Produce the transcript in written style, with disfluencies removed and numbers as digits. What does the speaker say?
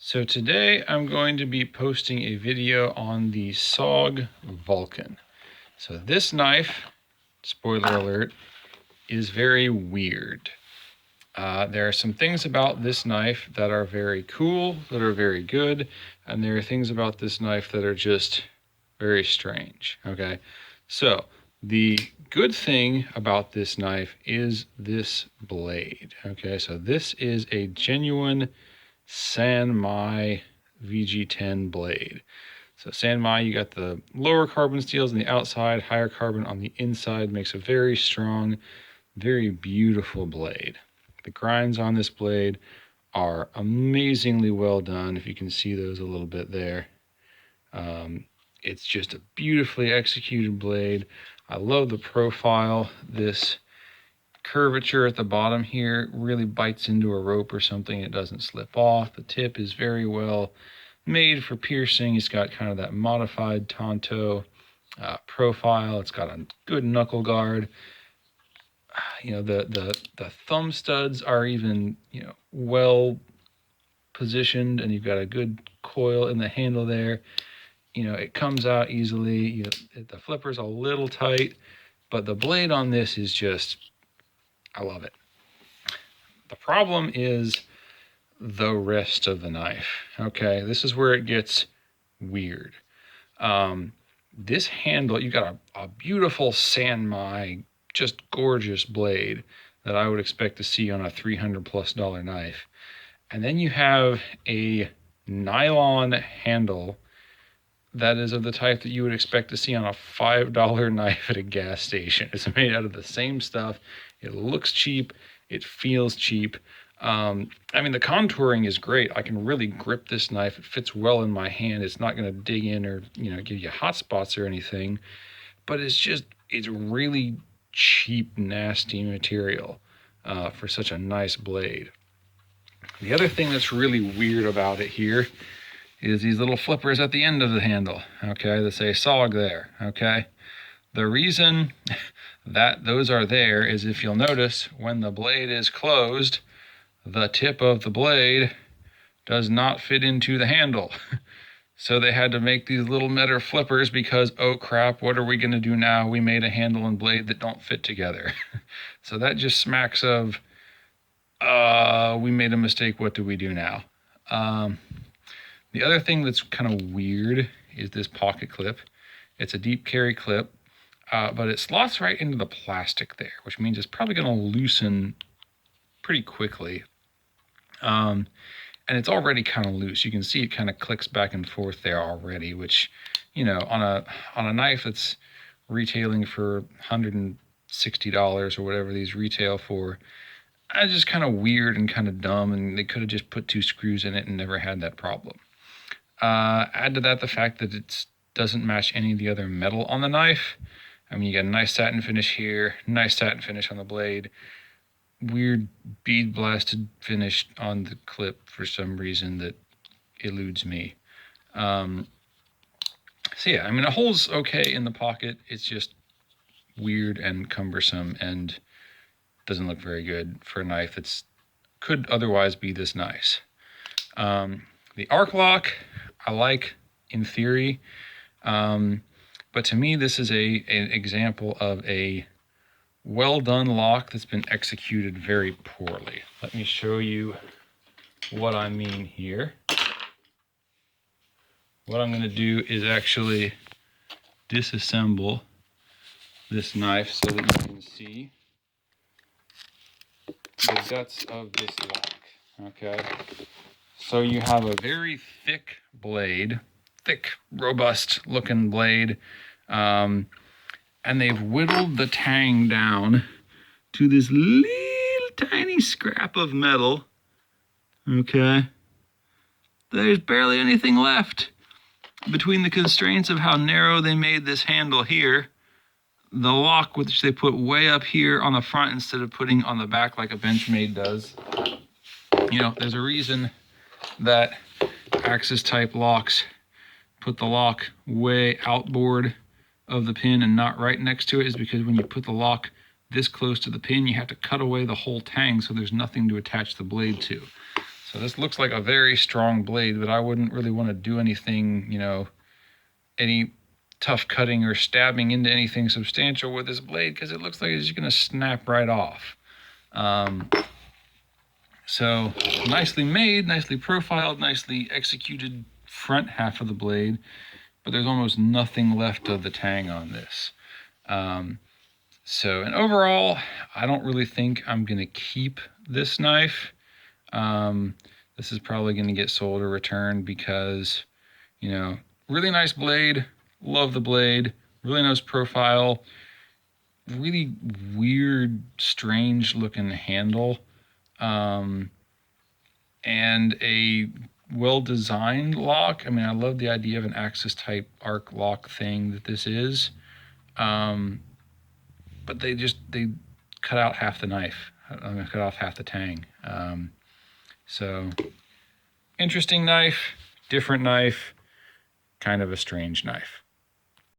So today I'm going to be posting a video on the SOG Vulcan. So this knife, spoiler alert, is very weird. There are some things about this knife that are very cool, that are very good, and there are things about this knife that are just very strange, okay? So the good thing about this knife is this blade, okay? So this is a genuine San Mai VG10 blade. So San Mai, you got the lower carbon steels on the outside, higher carbon on the inside, makes a very strong, very beautiful blade. The grinds on this blade are amazingly well done. If you can see those a little bit there. It's just a beautifully executed blade. I love the profile. This curvature at the bottom here really bites into a rope or something. It doesn't slip off. The tip is very well made for piercing. It's got kind of that modified Tonto profile. It's got a good knuckle guard. The thumb studs are even well positioned, and you've got a good coil in the handle there. It comes out easily. The flipper's a little tight, but the blade on this is just, I love it. The problem is the rest of the knife. Okay, this is where it gets weird. This handle, you got a beautiful San Mai, just gorgeous blade that I would expect to see on a $300+ knife. And then you have a nylon handle that is of the type that you would expect to see on a $5 knife at a gas station. It's made out of the same stuff. It looks cheap. It feels cheap. The contouring is great. I can really grip this knife. It fits well in my hand. It's not going to dig in or, give you hot spots or anything. But it's really cheap, nasty material for such a nice blade. The other thing that's really weird about it here is these little flippers at the end of the handle, okay, that say SOG there, okay? The reason that those are there is, if you'll notice, when the blade is closed, the tip of the blade does not fit into the handle. So they had to make these little metal flippers because, oh crap, what are we gonna do now? We made a handle and blade that don't fit together. So that just smacks of, we made a mistake, what do we do now? The other thing that's kind of weird is this pocket clip. It's a deep carry clip, but it slots right into the plastic there, which means it's probably going to loosen pretty quickly. And it's already kind of loose. You can see it kind of clicks back and forth there already, which, on a knife that's retailing for $160 or whatever these retail for, it's just kind of weird and kind of dumb, and they could have just put 2 screws in it and never had that problem. Add to that the fact that it doesn't match any of the other metal on the knife. You got a nice satin finish here, nice satin finish on the blade, weird bead blasted finish on the clip for some reason that eludes me. It holds okay in the pocket. It's just weird and cumbersome and doesn't look very good for a knife that could otherwise be this nice. The arc lock I like in theory, but to me this is an example of a well done lock that's been executed very poorly. Let me show you what I mean here. What I'm going to do is actually disassemble this knife so that you can see the guts of this lock. Okay, so you have a very thick blade, thick, robust looking blade, and they've whittled the tang down to this little tiny scrap of metal. Okay, there's barely anything left. Between the constraints of how narrow they made this handle here, the lock which they put way up here on the front instead of putting on the back like a Benchmade does. There's a reason that Axis type locks put the lock way outboard of the pin and not right next to it, is because when you put the lock this close to the pin, you have to cut away the whole tang so there's nothing to attach the blade to. So this looks like a very strong blade, but I wouldn't really want to do anything, you know, any tough cutting or stabbing into anything substantial with this blade, because it looks like it's just going to snap right off. So nicely made, nicely profiled, nicely executed front half of the blade, but there's almost nothing left of the tang on this. And overall, I don't really think I'm going to keep this knife. This is probably going to get sold or returned because, you know, really nice blade, love the blade, really nice profile, really weird, strange looking handle, and a well-designed lock. I mean, I love the idea of an Axis type arc lock thing that this is. But they cut out half the knife. I'm gonna cut off half the tang. So interesting knife, different knife, kind of a strange knife.